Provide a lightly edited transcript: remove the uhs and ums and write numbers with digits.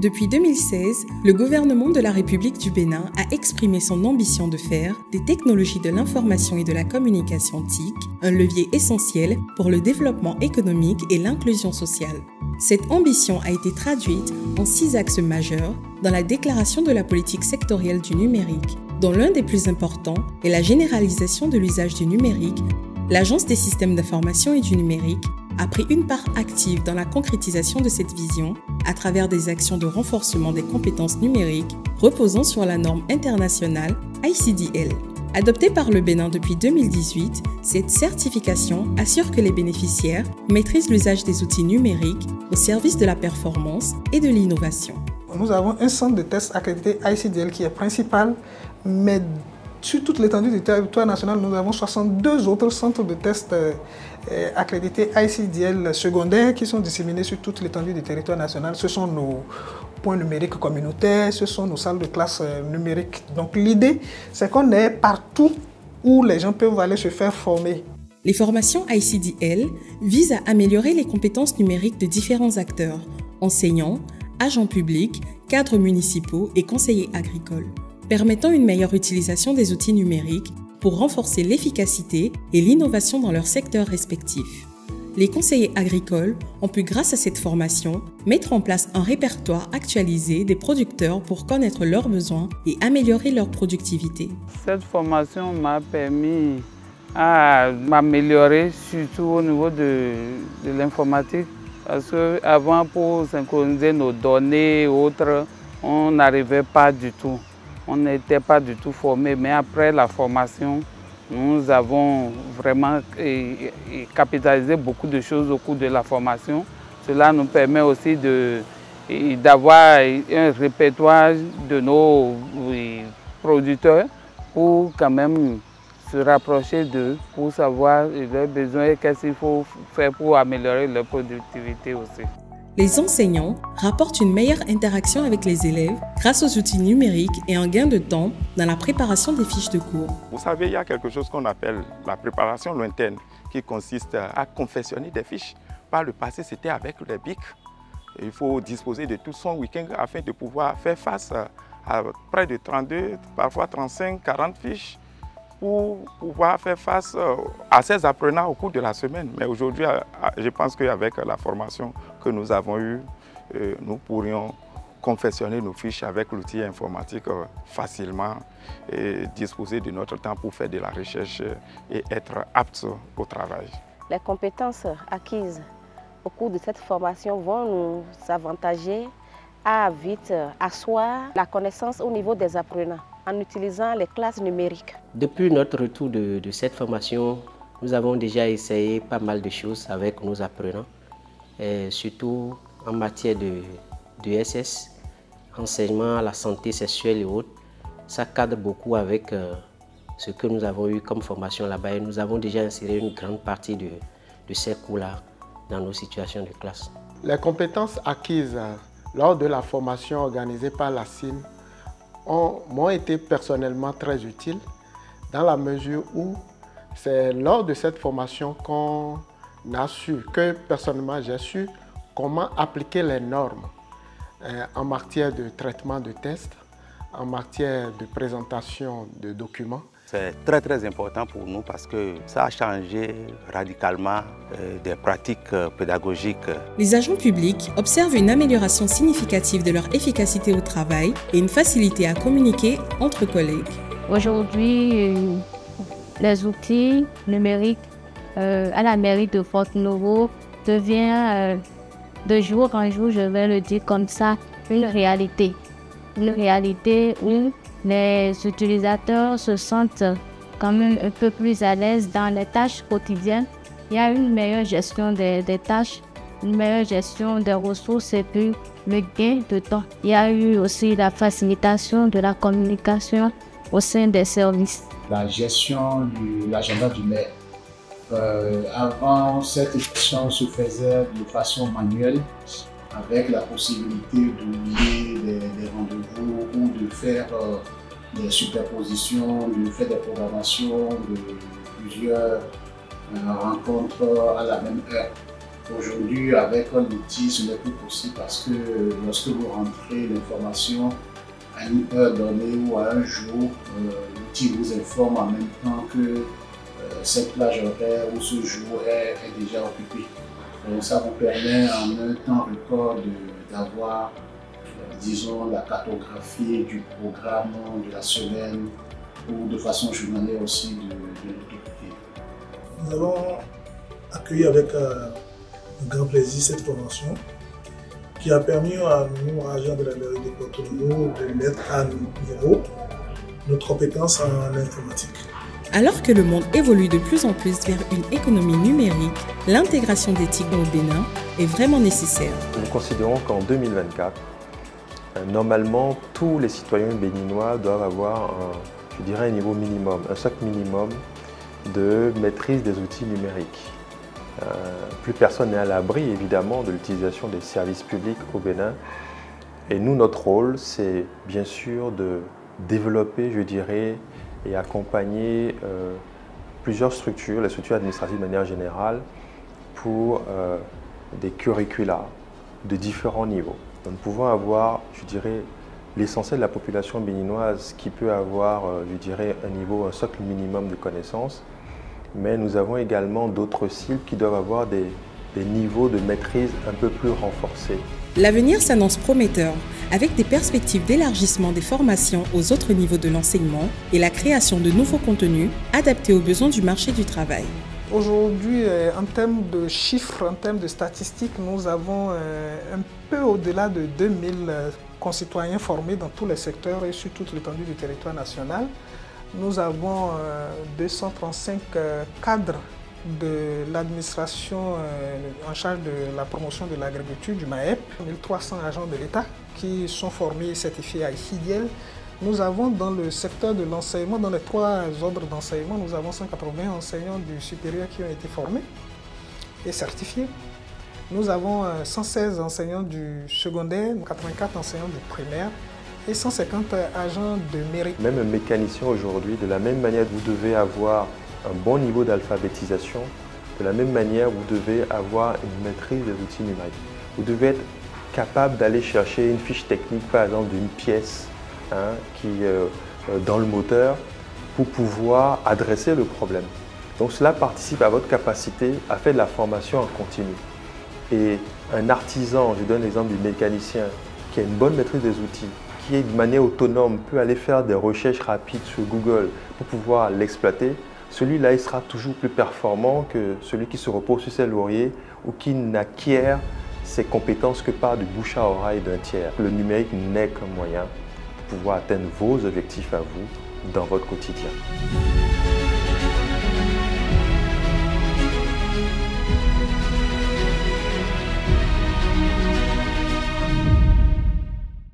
Depuis 2016, le gouvernement de la République du Bénin a exprimé son ambition de faire des technologies de l'information et de la communication TIC un levier essentiel pour le développement économique et l'inclusion sociale. Cette ambition a été traduite en 6 axes majeurs dans la déclaration de la politique sectorielle du numérique, dont l'un des plus importants est la généralisation de l'usage du numérique. L'Agence des systèmes d'information et du numérique a pris une part active dans la concrétisation de cette vision à travers des actions de renforcement des compétences numériques reposant sur la norme internationale ICDL. Adoptée par le Bénin depuis 2018, cette certification assure que les bénéficiaires maîtrisent l'usage des outils numériques au service de la performance et de l'innovation. Nous avons un centre de test accrédité ICDL qui est principal, mais sur toute l'étendue du territoire national, nous avons 62 autres centres de tests accrédités ICDL secondaires qui sont disséminés sur toute l'étendue du territoire national. Ce sont nos points numériques communautaires, ce sont nos salles de classe numériques. Donc l'idée, c'est qu'on est partout où les gens peuvent aller se faire former. Les formations ICDL visent à améliorer les compétences numériques de différents acteurs, enseignants, agents publics, cadres municipaux et conseillers agricoles, permettant une meilleure utilisation des outils numériques pour renforcer l'efficacité et l'innovation dans leurs secteurs respectifs. Les conseillers agricoles ont pu, grâce à cette formation, mettre en place un répertoire actualisé des producteurs pour connaître leurs besoins et améliorer leur productivité. Cette formation m'a permis à m'améliorer, surtout au niveau de l'informatique, parce qu'avant, pour synchroniser nos données et autres, on n'arrivait pas du tout. On n'était pas du tout formé, mais après la formation, nous avons vraiment capitalisé beaucoup de choses au cours de la formation. Cela nous permet aussi d'avoir un répertoire de nos producteurs pour quand même se rapprocher d'eux, pour savoir leurs besoins et qu'est-ce qu'il faut faire pour améliorer leur productivité aussi. Les enseignants rapportent une meilleure interaction avec les élèves grâce aux outils numériques et un gain de temps dans la préparation des fiches de cours. Vous savez, il y a quelque chose qu'on appelle la préparation lointaine qui consiste à confectionner des fiches. Par le passé, c'était avec les BIC. Il faut disposer de tout son week-end afin de pouvoir faire face à près de 32, parfois 35, 40 fiches pour pouvoir faire face à ces apprenants au cours de la semaine. Mais aujourd'hui, je pense qu'avec la formation que nous avons eue, nous pourrions confectionner nos fiches avec l'outil informatique facilement et disposer de notre temps pour faire de la recherche et être aptes au travail. Les compétences acquises au cours de cette formation vont nous avantager à vite asseoir la connaissance au niveau des apprenants en utilisant les classes numériques. Depuis notre retour de cette formation, nous avons déjà essayé pas mal de choses avec nos apprenants, et surtout en matière de SS, enseignement à la santé sexuelle et autres. Ça cadre beaucoup avec ce que nous avons eu comme formation là-bas et nous avons déjà inséré une grande partie de ces cours-là dans nos situations de classe. Les compétences acquises lors de la formation organisée par la CIN m'ont été personnellement très utiles dans la mesure où c'est lors de cette formation qu'on a su, que personnellement j'ai su comment appliquer les normes en matière de traitement de tests, en matière de présentation de documents. C'est très important pour nous parce que ça a changé radicalement des pratiques pédagogiques. Les agents publics observent une amélioration significative de leur efficacité au travail et une facilité à communiquer entre collègues. Aujourd'hui, les outils numériques à la mairie de Porto-Novo devient de jour en jour, je vais le dire comme ça, une réalité. Une réalité où les utilisateurs se sentent quand même un peu plus à l'aise dans les tâches quotidiennes. Il y a une meilleure gestion des tâches, une meilleure gestion des ressources et puis le gain de temps. Il y a eu aussi la facilitation de la communication au sein des services. La gestion de l'agenda du maire. Avant, cette gestion se faisait de façon manuelle avec la possibilité d'oublier des rendez-vous ou de faire des superpositions, de faire des programmations de plusieurs rencontres à la même heure. Aujourd'hui, avec un outil, ce n'est plus possible parce que lorsque vous rentrez l'information à une heure donnée ou à un jour, l'outil vous informe en même temps que cette plage horaire ou ce jour est déjà occupé. Donc ça vous permet en un temps record d'avoir, disons, la cartographie du programme de la semaine ou de façon journalière aussi de l'autorité. Nous avons accueilli avec un grand plaisir cette formation qui a permis à nous, agents de la mairie de Porto-Novo, de mettre à niveau nos compétences en informatique. Alors que le monde évolue de plus en plus vers une économie numérique, l'intégration des TIC au Bénin est vraiment nécessaire. Nous considérons qu'en 2024, normalement, tous les citoyens béninois doivent avoir un niveau minimum, un socle minimum de maîtrise des outils numériques. Plus personne n'est à l'abri, évidemment, de l'utilisation des services publics au Bénin. Et nous, notre rôle, c'est bien sûr de développer, et accompagner plusieurs structures, les structures administratives de manière générale, pour des curricula de différents niveaux. Donc, nous pouvons avoir, l'essentiel de la population béninoise qui peut avoir, un socle minimum de connaissances, mais nous avons également d'autres cibles qui doivent avoir des niveaux de maîtrise un peu plus renforcés. L'avenir s'annonce prometteur, avec des perspectives d'élargissement des formations aux autres niveaux de l'enseignement et la création de nouveaux contenus adaptés aux besoins du marché du travail. Aujourd'hui, en termes de chiffres, en termes de statistiques, nous avons un peu au-delà de 2000 concitoyens formés dans tous les secteurs et sur toute l'étendue du territoire national. Nous avons 235 cadres de l'administration en charge de la promotion de l'agriculture du MAEP, 1300 agents de l'État qui sont formés et certifiés à ICIDIEL. Nous avons dans le secteur de l'enseignement, dans les 3 ordres d'enseignement, nous avons 180 enseignants du supérieur qui ont été formés et certifiés. Nous avons 116 enseignants du secondaire, 84 enseignants du primaire et 150 agents de mairie. Même un mécanicien aujourd'hui, de la même manière que vous devez avoir un bon niveau d'alphabétisation, de la même manière vous devez avoir une maîtrise des outils numériques. Vous devez être capable d'aller chercher une fiche technique, par exemple d'une pièce qui est dans le moteur, pour pouvoir adresser le problème. Donc cela participe à votre capacité à faire de la formation en continu. Et un artisan, je donne l'exemple du mécanicien, qui a une bonne maîtrise des outils, qui de manière autonome peut aller faire des recherches rapides sur Google pour pouvoir l'exploiter, celui-là il sera toujours plus performant que celui qui se repose sur ses lauriers ou qui n'acquiert ses compétences que par du bouche à oreille d'un tiers. Le numérique n'est qu'un moyen pour pouvoir atteindre vos objectifs à vous dans votre quotidien.